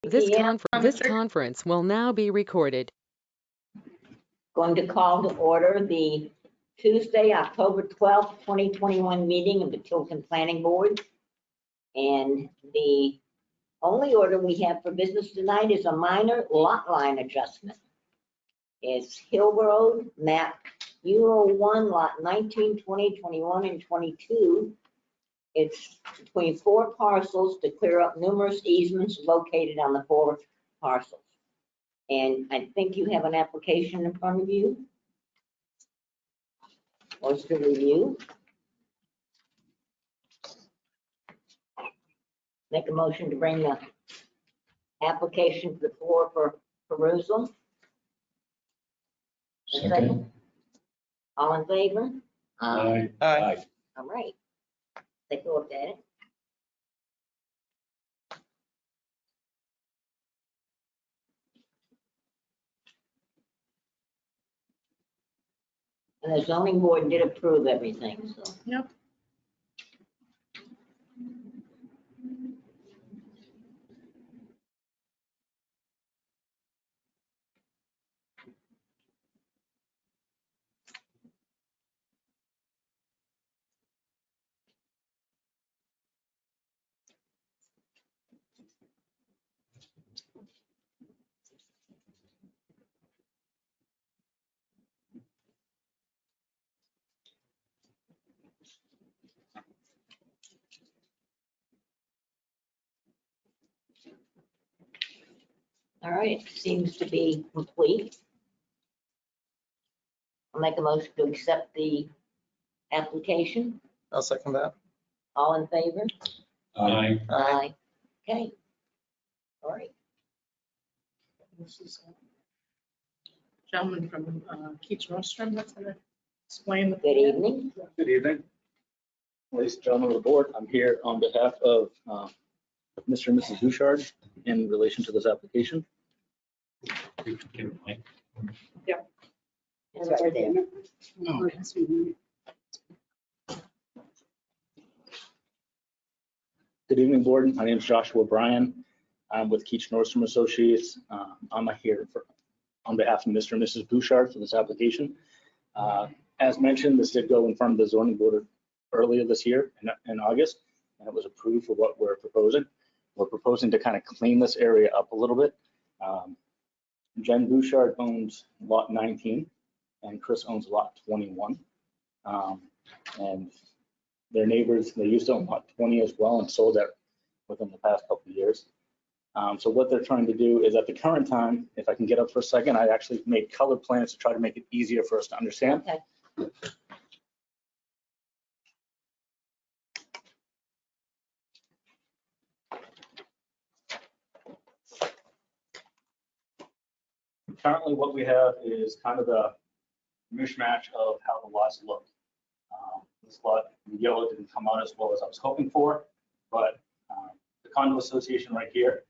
This conference will now be recorded. Going to call to order the Tuesday, October 12th, 2021 meeting of the Tilton Planning Board. And the only order we have for business tonight is a minor lot line adjustment. It's Hill Road, map U01, lot 19, 20, 21, and 22. It's between four parcels to clear up numerous easements located on the four parcels. And I think you have an application in front of you. Or to review. Make a motion to bring the application to the floor for perusal. Second. All in favor? Aye. All right. Take a look at it. And the zoning board did approve everything, so. Yep. All right, seems to be complete. I'll make a motion to accept the application. I'll second that. All in favor? Aye. Aye. Okay. All right. This is a gentleman from Keach Nordstrom that's going to explain the. Good evening. Good evening. Ladies and gentlemen of the board, I'm here on behalf of Mr. and Mrs. Bouchard in relation to this application. It's right there. Good evening, board. My name is Joshua Bryan. I'm with Keach Nordstrom Associates. I'm here on behalf of Mr. and Mrs. Bouchard for this application. As mentioned, this did go in front of the zoning board earlier this year in August, and it was approved for what we're proposing. We're proposing to kind of clean this area up a little bit. Jen Bouchard owns lot 19 and Chris owns lot 21. And their neighbors, they used to own lot 20 as well and sold that within the past couple of years. So what they're trying to do is at the current time, if I can get up for a second, I actually made colored plans to try to make it easier for us to understand. Okay. Currently, what we have is kind of the mishmash of how the lots look. This lot, the yellow didn't come out as well as I was hoping for, but the condo association right here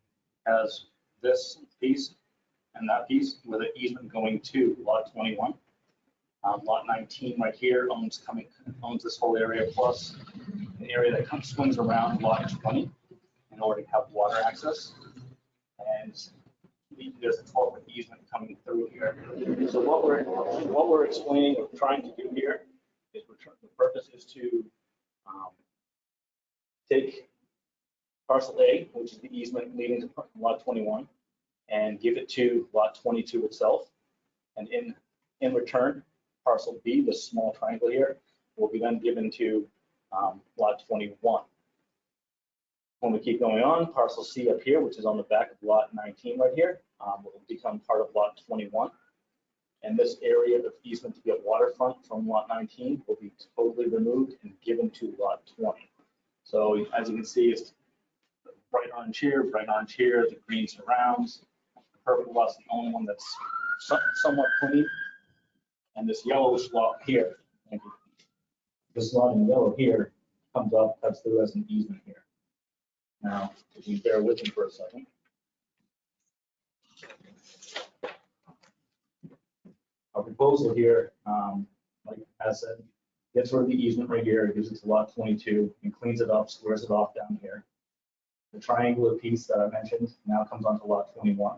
has this piece and that piece with an easement going to lot 21. Lot 19 right here owns this whole area plus an area that swings around lot 20 in order to have water access. And there's a 12-foot easement coming through here. So what we're explaining or trying to do here is the purpose is to take parcel A, which is the easement leading to lot 21, and give it to lot 22 itself. And in return, parcel B, this small triangle here, will be then given to lot 21. When we keep going on, parcel C up here, which is on the back of lot 19 right here, will become part of lot 21. And this area of easement to get waterfront from lot 19 will be totally removed and given to lot 20. So as you can see, it's right on here, the green surrounds. The purple lot's the only one that's somewhat clean. And this yellowish lot here, this lot in yellow here comes up, cuts through as an easement here. Now, if you bear with me for a second. Our proposal here, like I said, gets rid of the easement right here, gives it to lot 22, and cleans it up, squares it off down here. The triangular piece that I mentioned now comes onto lot 21.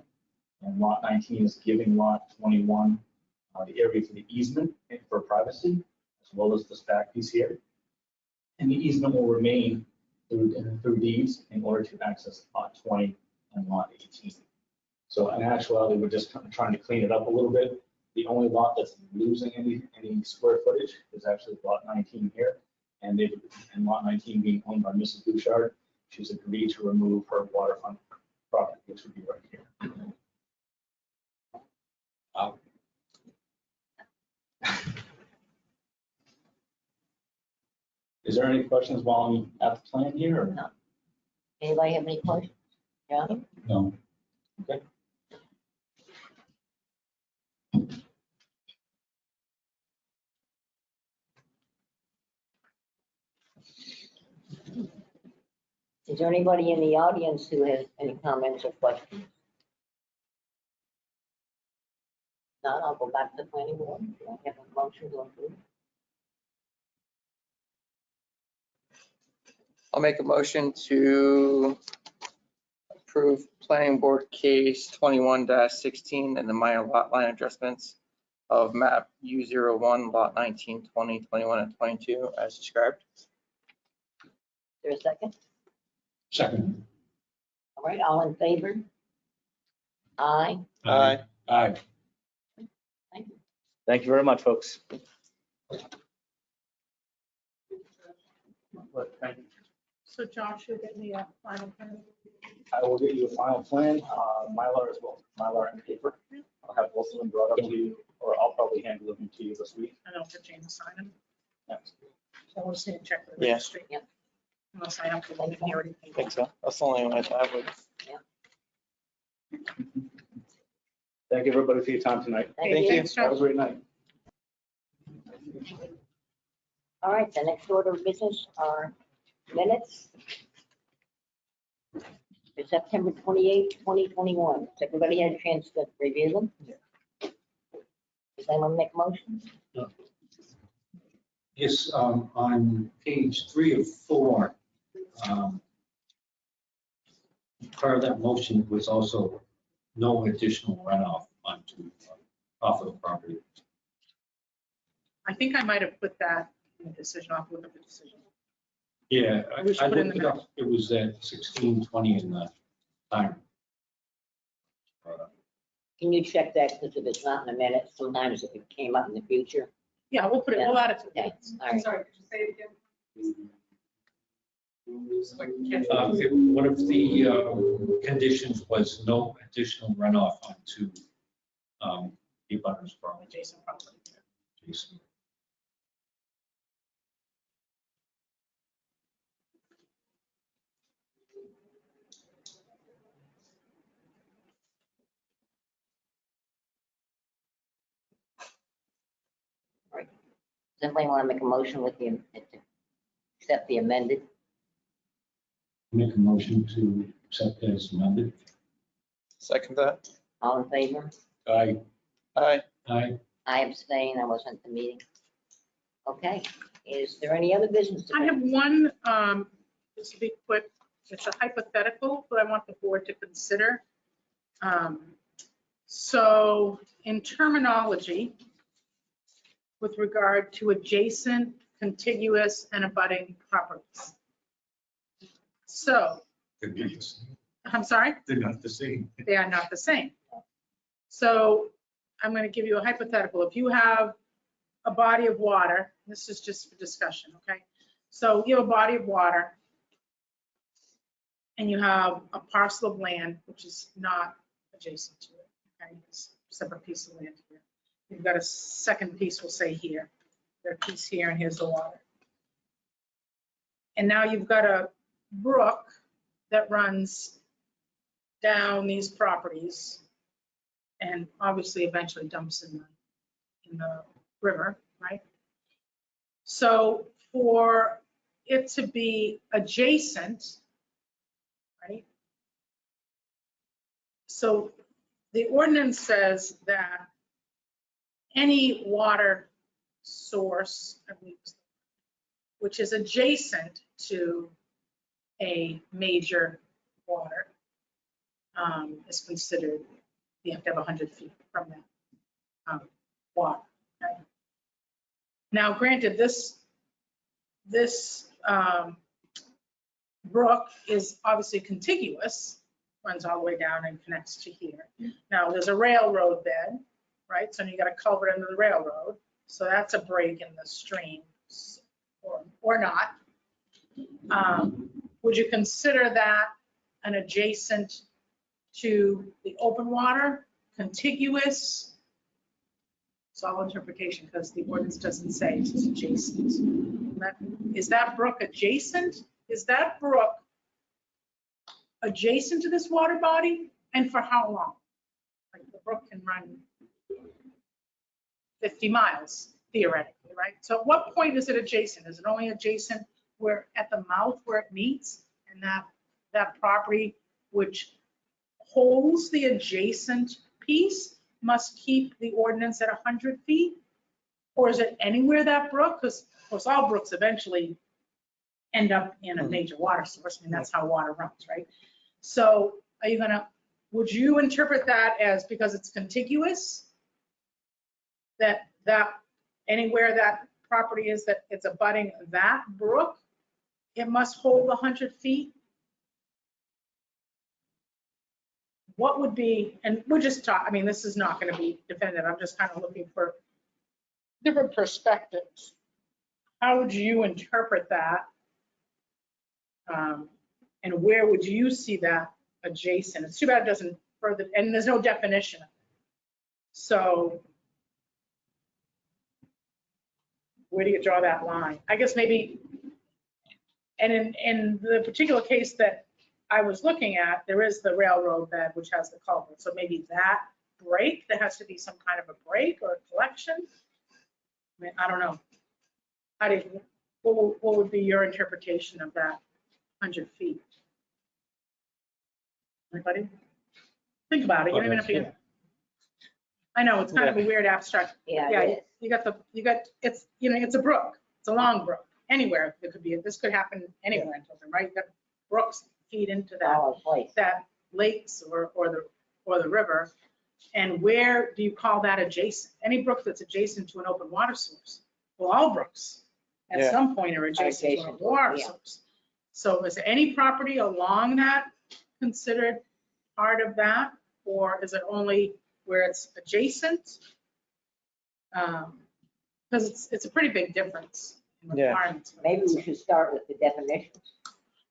And lot 19 is giving lot 21 the area for the easement and for privacy, as well as this back piece here. And the easement will remain through deeds in order to access lot 20 and lot 18. So in actuality, we're just kind of trying to clean it up a little bit. The only lot that's losing any square footage is actually lot 19 here. And lot 19 being owned by Mrs. Bouchard, she's agreed to remove her waterfront property, which would be right here. Is there any questions while I'm at the plan here or not? Anybody have any questions? Johnny? No. Okay. Is there anybody in the audience who has any comments or questions? None, I'll go back to the planning board. Do I have a motion to approve? I'll make a motion to approve planning board case 21-16 and the minor lot line adjustments of map U01, lot 19, 20, 21, and 22 as described. Is there a second? Second. All right, all in favor? Aye. Aye. Aye. Thank you. Thank you very much, folks. Thank you. So Josh, you'll get me a final plan. I will get you a final plan, Mylar as well, Mylar and paper. I'll have both of them brought up to you, or I'll probably hand deliver them to you this week. I don't have to change the sign them. Next. So we'll just need to check with the Yeah. registry. Yep. Unless I have to leave here. I think so. That's the only one I have. Thank you, everybody, for your time tonight. Thank you. Thanks, Have a Josh. great night. All right, the next order of business are minutes. For September 28th, 2021. Has everybody had a chance to review them? Does anyone make a motion? Yes, on page 3 of 4, part of that motion was also no additional runoff onto, off of the property. I think I might have put that in the decision. I'll look at the decision. Yeah, We should I put in looked the it up. It was at 1620 in the time. Can you check that? Because if it's not in the minutes, sometimes if it came up in the future. Yeah, we'll put it, we'll add it to the Okay, minutes. all right. sorry, could you say it again? One of the conditions was no additional runoff onto the abutter's property. Jason property. Jason. Does anybody want to make a motion with the, accept the amended? Make a motion to accept as amended. Second that. All in favor? Aye. Aye. Aye. I abstain, I wasn't at the meeting. Okay, is there any other business? to I have bring? one, this will be quick, it's a hypothetical, but I want the board to consider. So in terminology, with regard to adjacent, contiguous, and abutting properties. So, I'm sorry? They're not the same. They are not the same. So I'm going to give you a hypothetical. If you have a body of water, this is just for discussion, okay? So you have a body of water and you have a parcel of land which is not adjacent to it, okay? It's a separate piece of land here. You've got a second piece, we'll say here. There's a piece here and here's the water. And now you've got a brook that runs down these properties and obviously eventually dumps in the river, right? So for it to be adjacent, right? So the ordinance says that any water source, I believe, which is adjacent to a major water is considered, you have to have 100 feet from that water. Okay? Now, granted, this brook is obviously contiguous, runs all the way down and connects to here. Now, there's a railroad bed, right? So you got a culvert under the railroad. So that's a break in the stream, or not. Would you consider that an adjacent to the open water, contiguous? It's all interpretation because the ordinance doesn't say it's adjacent. Is that brook adjacent? Is that brook adjacent to this water body? And for how long? Like the brook can run 50 miles theoretically, right? So at what point is it adjacent? Is it only adjacent where at the mouth where it meets and that property which holds the adjacent piece must keep the ordinance at 100 feet? Or is it anywhere that brook? Because of course all brooks eventually end up in a major water source. I mean, that's how water runs, right? So are you would you interpret that as because it's contiguous? That anywhere that property is that it's abutting that brook, it must hold 100 feet? What would be, and we're just talking, I mean, this is not going to be definitive. I'm just kind of looking for different perspectives. How would you interpret that? And where would you see that adjacent? It's too bad it doesn't further, and there's no definition of it. So where do you draw that line? I guess maybe, and in the particular case that I was looking at, there is the railroad bed, which has the culvert. So maybe that break, there has to be some kind of a break or a collection. I mean, I don't know. What would be your interpretation of that 100 feet? Anybody? Think about it. You don't even have to. I know it's kind of a weird abstract. Yeah, Yeah, it is. it's, it's a brook. It's a long brook. Anywhere it could be. This could happen anywhere in Tilton, right? The brooks feed into Solid place. that lakes or the river. And where do you call that adjacent? Any brook that's adjacent to an open water source. Well, all brooks at some point are adjacent to a water source. So is any property along that considered part of that? Or is it only where it's adjacent? Because it's a pretty big difference in requirements. Maybe we should start with the definitions.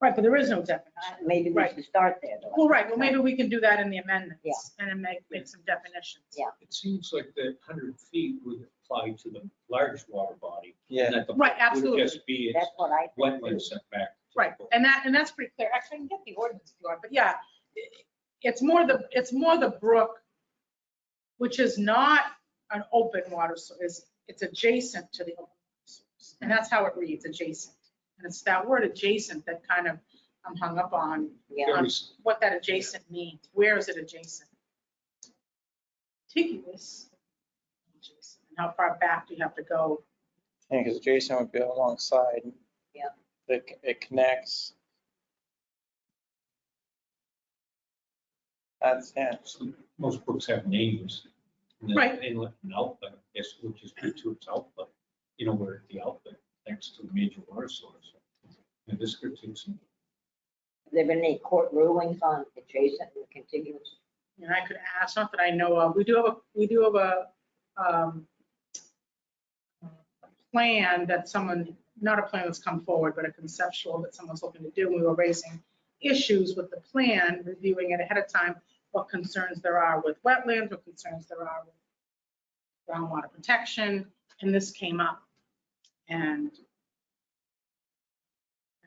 Right, but there is no definition. Maybe we should start there, though. Well, right, well, maybe we can do that in the amendments. Yeah. And then make some definitions. Yeah. It seems like that 100 feet would apply to the large water body. Yeah. and that the Right, would absolutely. just be its That's what I think. wetland setback. to the Right, brook. and that's pretty clear. Actually, I can get the ordinance if you want, but yeah, it's more the brook, which is not an open water source. It's adjacent to the open water source. And that's how it reads, adjacent. And it's that word adjacent that kind of I'm hung up on Yeah. There was- what that adjacent means. Where is it adjacent? Contiguous. Adjacent. And how far back do you have to go? Yeah, because Jason would be alongside. Yeah. It connects. That's, yeah. So most brooks have neighbors. And then Right. Inlet and outlet, I guess, which is due to its outlet, where the outlet next to a major water source. And this could take some. Have there been any court rulings on adjacent and contiguous? And I could ask, not that I know of, we do have a plan that someone, not a plan that's come forward, but a conceptual that someone's looking to do. We were raising issues with the plan, reviewing it ahead of time, what concerns there are with wetlands, what concerns there are with groundwater protection, and this came up. And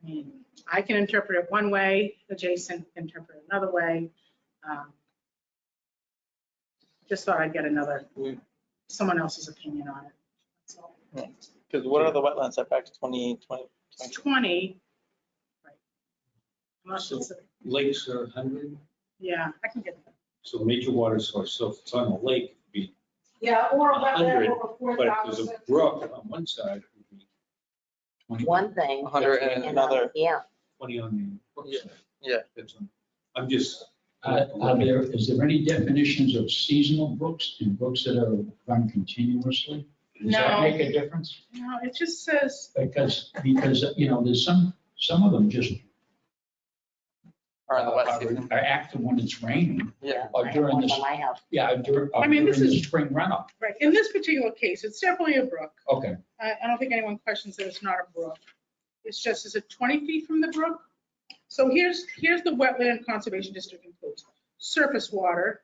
I mean, I can interpret it one way, adjacent can interpret it another way. Just thought I'd get someone else's opinion on it. That's all. Because what are the wetland setbacks, 20? It's 20. Right. Unless it's, Lakes are 100, yeah, I can get that. so major water source, so if it's on a lake, it'd be, Yeah, or a wetland 100, over but if there's 4,000. a brook on one side, it would be 20. One thing. 100 and another. Yeah, 20 on the brook Yeah, side. yeah. That's on- I'm just. Is there any definitions of seasonal brooks and brooks that are run continuously? Does that No. make a difference? No, it just says, Because, you know, there's some of them just Or in the wet season. are active when it's raining. Yeah. Or I during have one the, by my house. yeah, during this the is- spring runoff. right, in this particular case, it's definitely a brook. Okay. I don't think anyone questions that it's not a brook. It's just, is it 20 feet from the brook? So here's the wetland conservation district includes surface water,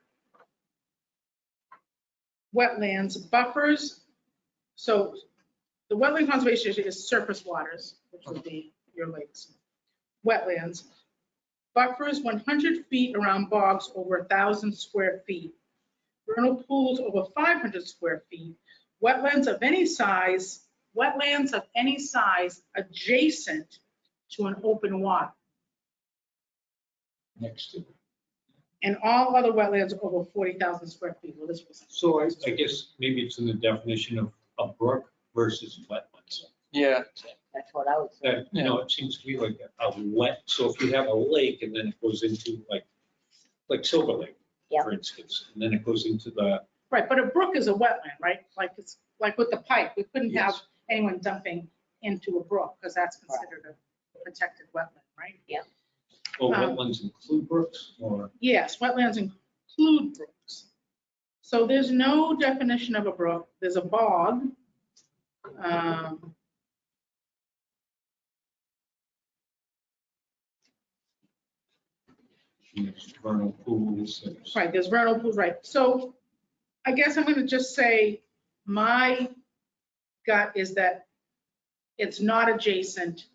wetlands, buffers. So the wetland conservation district is surface waters, which would be your lakes. Wetlands, buffers 100 feet around bogs over 1,000 square feet. Vernal pools over 500 square feet. Wetlands of any size adjacent to an open water. Next to. And all other wetlands over 40,000 square feet. Well, this was. So I guess maybe it's in the definition of a brook versus wetlands. Yeah, That's what I was saying. That, you know, it seems to be like a wet, so if you have a lake and then it goes into like Silver Lake, Yep. for instance, and then it goes into the, Right, but a brook is a wetland, right? Like it's like with the pipe, we couldn't have Yes. anyone dumping into a brook because that's considered a protected wetland, right? well, wetlands include brooks or? Yes, wetlands include brooks. So there's no definition of a brook. There's a bog. Vernal pools. Right, there's vernal pools, right. So I guess I'm going to just say my gut is that it's not adjacent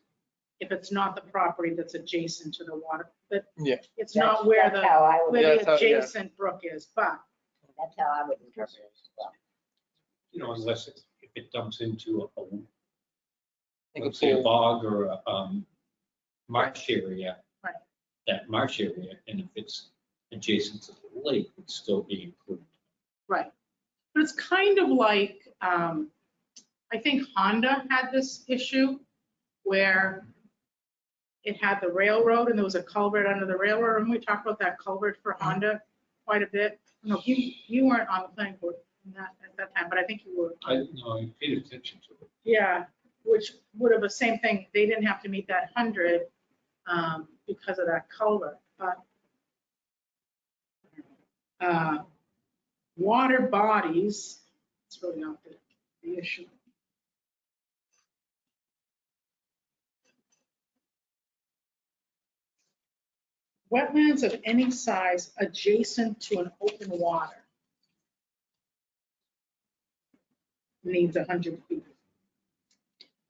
if it's not the property that's adjacent to the water. But Yeah. it's not where That's how I would, where Yeah, the so, yeah. adjacent brook is, but that's how I would interpret it as well. You know, unless if it dumps into a, Like a let's say a pool. bog or a marsh area. Right. That marsh area, and if it's adjacent to the lake, it'd still be included. right. But it's kind of like, I think Honda had this issue where it had the railroad and there was a culvert under the railroad. And we talked about that culvert for Honda quite a bit. No, you weren't on the planning board at that time, but I think you were. I paid attention to it. Yeah, which would have the same thing. They didn't have to meet that 100 because of that culvert. But water bodies, it's really not the issue. Wetlands of any size adjacent to an open water needs 100 feet.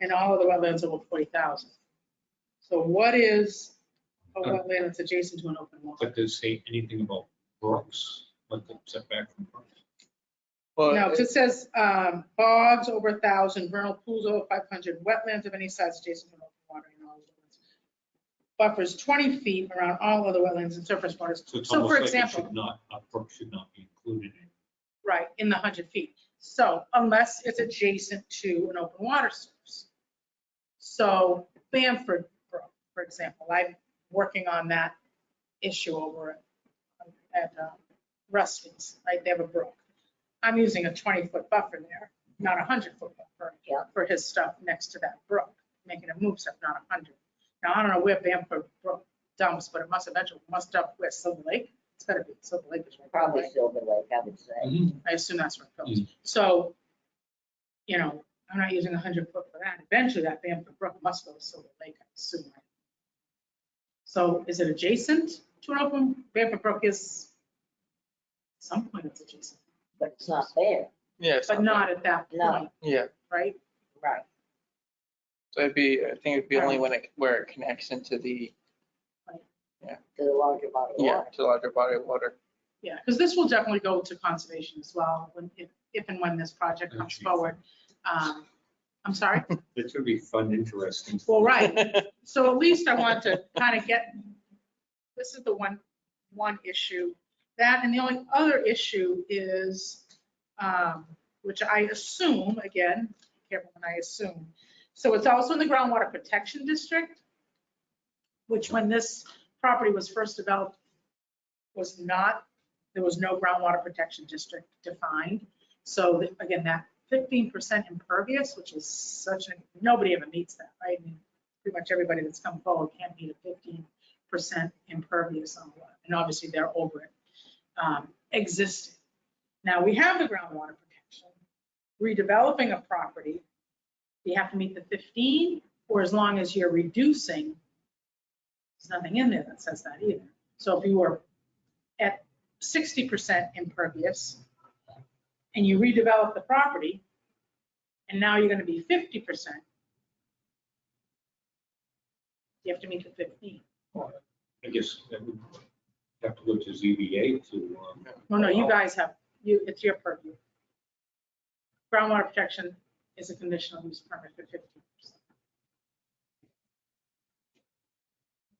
And all of the wetlands over 40,000. So what is a wetland that's adjacent to an open water? But does it say anything about brooks, like the setback from brooks? Well, No, 'cause it says bogs over 1,000, vernal pools over 500, wetlands of any size adjacent to an open water. And all of those. Buffers 20 feet around all other wetlands and surface waters. So it's So almost for like it example, should not, a brook should not be included in. right, in the 100 feet. So unless it's adjacent to an open water source. So Bamford Brook, for example, I'm working on that issue over at Rusty's, right? They have a brook. I'm using a 20-foot buffer there, not a 100-foot buffer Yeah. for his stuff next to that brook, making a move stuff, not 100. Now, I don't know where Bamford Brook dumps, but it must dump where Silver Lake. It's gotta be Silver Lake is right. Probably Right? Silver Lake, I would say. I assume that's where it goes. So, you know, I'm not using 100-foot for that. Eventually that Bamford Brook must go to Silver Lake, I assume. So is it adjacent to an open? Bamford Brook is, at some point it's adjacent, But it's not there. yeah. but not at that No. point, Yeah, right? Right. so I think it'd be only where it connects into the, To the larger body of yeah, water. to the larger body of water. Yeah, because this will definitely go to conservation as well, if and when this project comes forward. I'm sorry? It should be fun, interesting. Well, right. So at least I want to kind of get, this is the one issue. That, and the only other issue is, which I assume, again, be careful when I assume. So it's also in the groundwater protection district, which when this property was first developed was not, there was no groundwater protection district defined. So again, that 15% impervious, which is nobody ever meets that, right? I mean, pretty much everybody that's come forward can't meet a 15% impervious on water. And obviously they're over it, existing. Now we have the groundwater protection. Redeveloping a property, you have to meet the 15, or as long as you're reducing, there's nothing in there that says that either. So if you were at 60% impervious and you redevelop the property, and now you're going to be 50%, you have to meet the 15. I guess that would have to go to ZBA to. No, you guys have, it's your purview. Groundwater protection is a conditional use permit for 50%.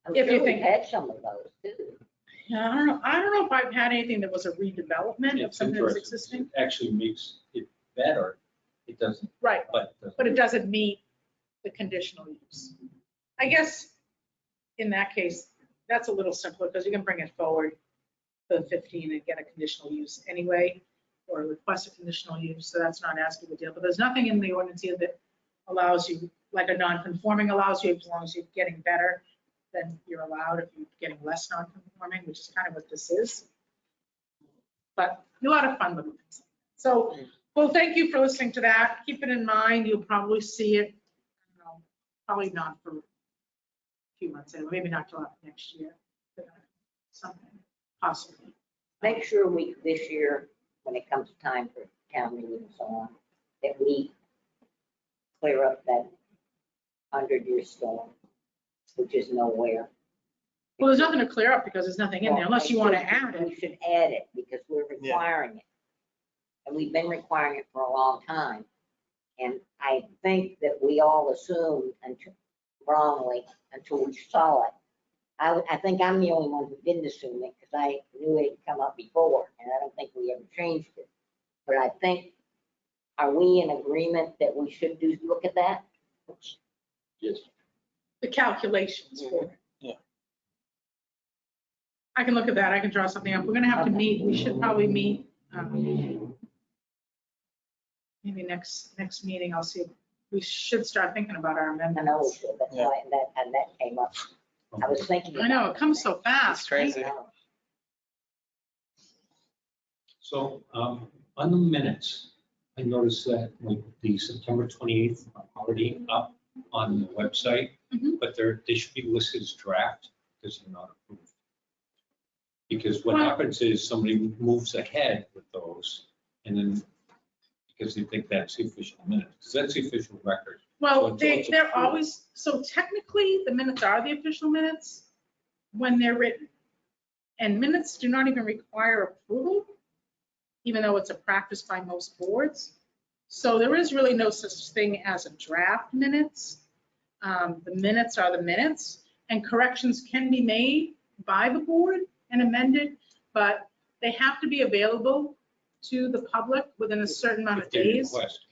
I'm If you sure we've think- had some of those too. Yeah, I don't know if I've had anything that was a redevelopment of It's something that's interesting. existing. It actually makes it better. It doesn't, Right, but. but it doesn't meet the conditional use. I guess in that case, that's a little simpler because you can bring it forward for the 15 and get a conditional use anyway, or request a conditional use, so that's not as big a deal. But there's nothing in the ordinance here that allows you, like a non-conforming allows you, as long as you're getting better, then you're allowed. If you're getting less non-conforming, which is kind of what this is. But a lot of fun with it. So, well, thank you for listening to that. Keep it in mind. You'll probably see it, probably not for a few months, and maybe not till next year. Something possibly. Make sure we, this year, when it comes time for town meeting and so on, that we clear up that 100-year storm, which is nowhere. Well, there's nothing to clear up because there's nothing in there unless you want to add it. We should add it because we're requiring it. And we've been requiring it for a long time. And I think that we all assumed, wrongly, until we saw it. I think I'm the only one who didn't assume it because I knew it had come up before, and I don't think we ever changed it. But I think, are we in agreement that we should look at that? Yes. The calculations for it. Yeah. I can look at that. I can draw something up. We're gonna have to meet. We should probably meet. Maybe next meeting, I'll see. We should start thinking about our I amendments. know we should, that's why, and that came up. I was thinking. I know, it comes so fast. It's crazy. right? So on the minutes, I noticed that like the September 28th are already up on the website, Mhm. but they should be listed as draft because they're not approved. Because what Well- happens is somebody moves ahead with those and then because they think that's the official minute, because that's the official record. Well, So it's they're approved. always, so technically, the minutes are the official minutes when they're written. And minutes do not even require approval, even though it's a practice by most boards. So there is really no such thing as a draft minutes. The minutes are the minutes, and corrections can be made by the board and amended, but they have to be available to the public within a certain amount of If they days. request.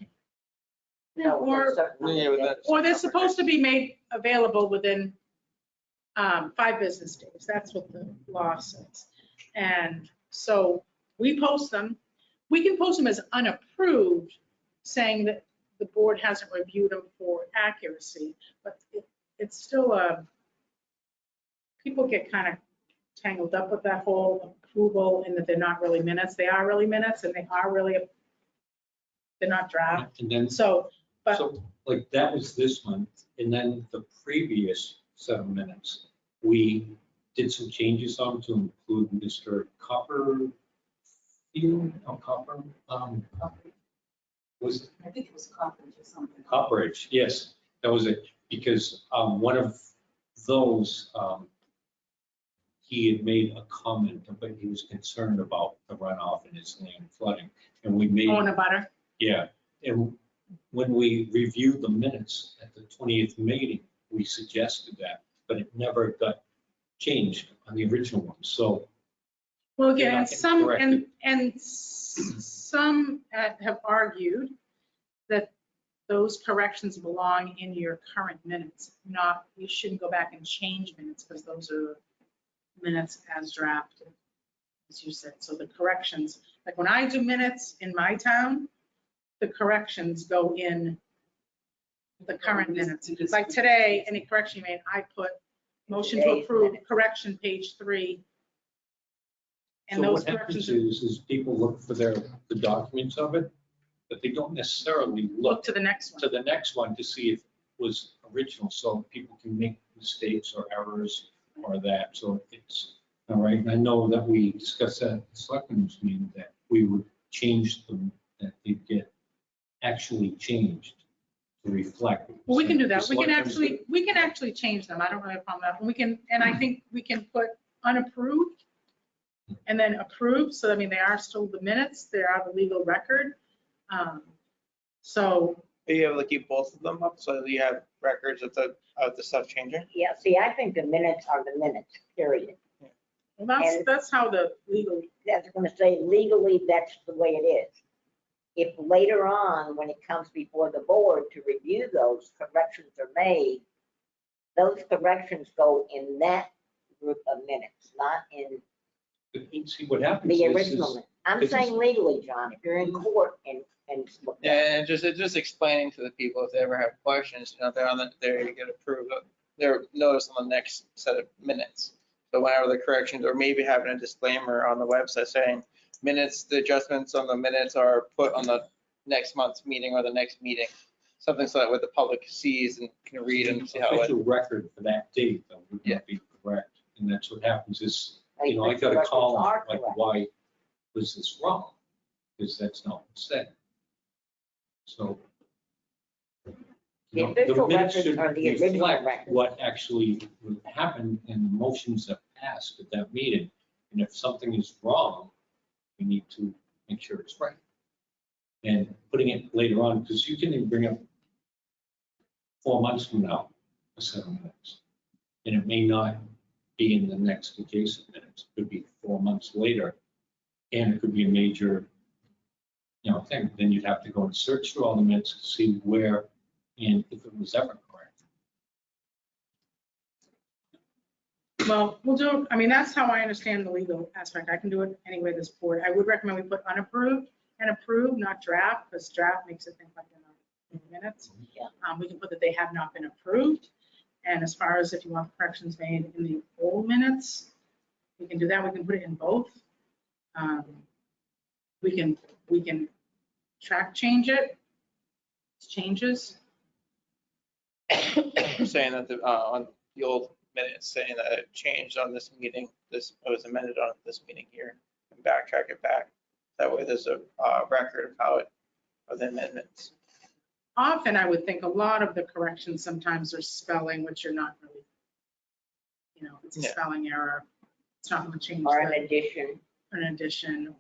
No, Or- there's certain number of Yeah, with days. that- Or they're supposed to be made available within 5 business days. That's what the law says. And so we post them. We can post them as unapproved, saying that the board hasn't reviewed them for accuracy, but it's still people get kind of tangled up with that whole approval and that they're not really minutes. They are really minutes and they're not draft. And then, So, but so like that was this month, and then the previous set of minutes, we did some changes on to include Mr. Copperfield, was I think it was Coppers or something. Copperidge, yes, that was it, because one of those, he had made a comment, but he was concerned about the runoff in his land flooding, and we made. on a butter. Yeah, and when we reviewed the minutes at the 20th meeting, we suggested that, but it never got changed on the original one, so. Well, They're again, not and getting some, corrected. and some have argued that those corrections belong in your current minutes, you shouldn't go back and change minutes because those are minutes as drafted. as you said. So the corrections, like when I do minutes in my town, the corrections go in the current minutes. Like today, any correction you made, I put motion to Today's approve, minutes. correction page 3. And So those what happens corrections is people look for the documents of it, but they don't necessarily look look to the next one. to the next one to see if it was original, so people can make mistakes or errors or that, so it's, all right, and I know that we discussed that at the Selectmen's meeting, that we would change them, that they get actually changed to reflect. Well, we can do that. The Selectmen's- We can actually change them. I don't really have a problem with that. We can, and I think we can put unapproved and then approved. So I mean, they are still the minutes. They are the legal record. So Are you able to keep both of them up so that you have records of the stuff changing? Yeah, see, I think the minutes are the minutes, period. well, that's how the legal, That's gonna say legally, that's the way it is. If later on, when it comes before the board to review those, corrections are made, those corrections go in that group of minutes, not in See, what happens the is- original minutes. I'm it's- saying legally, John, if you're in court and. Yeah, and just explaining to the people if they ever have questions, they're on there, you get approved, they're noticed on the next set of minutes. So whenever the corrections, or maybe having a disclaimer on the website saying minutes, the adjustments on the minutes are put on the next month's meeting or the next meeting. Something so that what the public sees and can read and see how it. Official record for that date, though, would Yeah. not be correct, and that's what happens is, Like, you know, I the got a records call, are like, correct. why was this wrong? Because that's not what's said. So. The you know, official minutes records should are the original reflect records. What actually happened and the motions that passed at that meeting. And if something is wrong, we need to make sure it's right. And putting it later on, because you can even bring up 4 months from now, a set of minutes. And it may not be in the next adjacent minutes, it could be 4 months later. And it could be a major, thing. Then you'd have to go and search through all the minutes to see where and if it was ever correct. well, we'll do, I mean, that's how I understand the legal aspect. I can do it any way this board. I would recommend we put unapproved and approved, not draft, because draft makes it think like they're not in the minutes. Yeah. We can put that they have not been approved. And as far as if you want corrections made in the old minutes, we can do that. We can put it in both. We can track change it. Changes. Saying that on the old minutes, saying that it changed on this meeting, it was amended on this meeting here, and backtrack it back. That way there's a record of the amendments. Often I would think a lot of the corrections sometimes are spelling, which you're not really, it's a Yeah. spelling error. It's not going to change Or an the- addition. an addition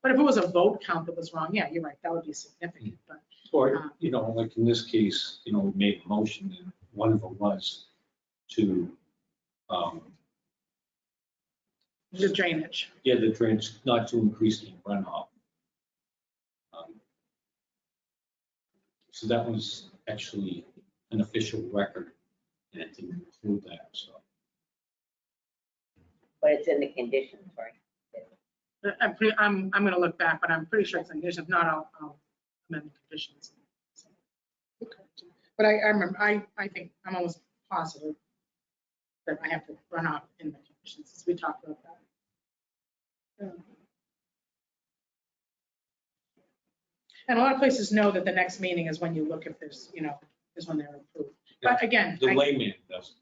but if it was a vote count that was wrong, yeah, you're right, that would be significant, but Or, like in this case, we made a motion and one of them was to, the drainage. the drainage, not to increase the runoff. So that was actually an official record and it didn't include that, so. But it's in the conditions, right? I'm going to look back, but I'm pretty sure it's in conditions. If not, I'll amend the conditions. But I remember, I think, I'm almost positive that I have to run off in the conditions, as we talked about that. And a lot of places know that the next meeting is when you look if there's, is when they're approved. But again, The layman doesn't.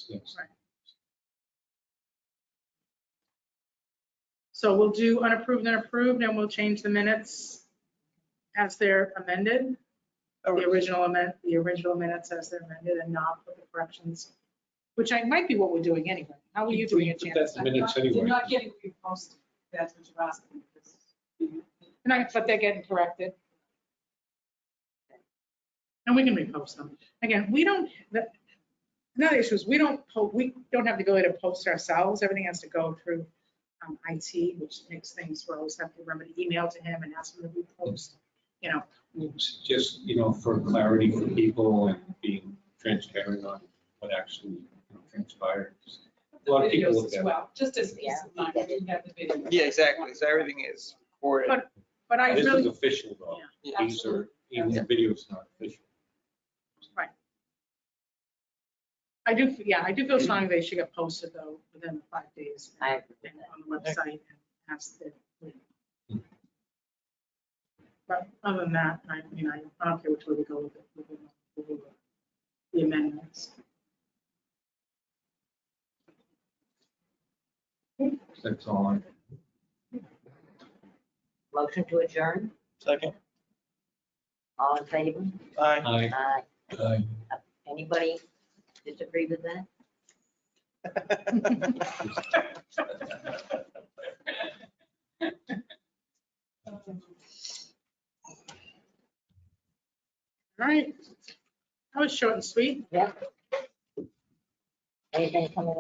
Yes. Right. So we'll do unapproved and approved, and we'll change the minutes as they're amended. The original minutes as they're amended, and not put the corrections, which might be what we're doing anyway. How are you doing it, Put Janice? that in minutes anyway. They're not getting reposted, that's what you're asking. But they're getting corrected. And we can repost them. Again, another issue is we don't have to go in and post ourselves. Everything has to go through IT, which makes things, we always have to remember to email to him and ask him to repost, Just, for clarity for people and being transparent on what actually transpired. the lot of people videos look as at it. well, just as peace of mind, you have the video. Yeah, exactly. So everything is recorded. But I This is really, official though. Yeah. These are, even the video's not official. I do feel strongly they should get posted though within 5 days. I agree with and on the website and ask the. But other than that, I mean, I don't care which way we go with it, with the amendments. That's all. Motion to adjourn, Second. all in favor? Aye. Aye. Anybody disagree with that? All right. That was short and sweet. Yeah. Anything coming up?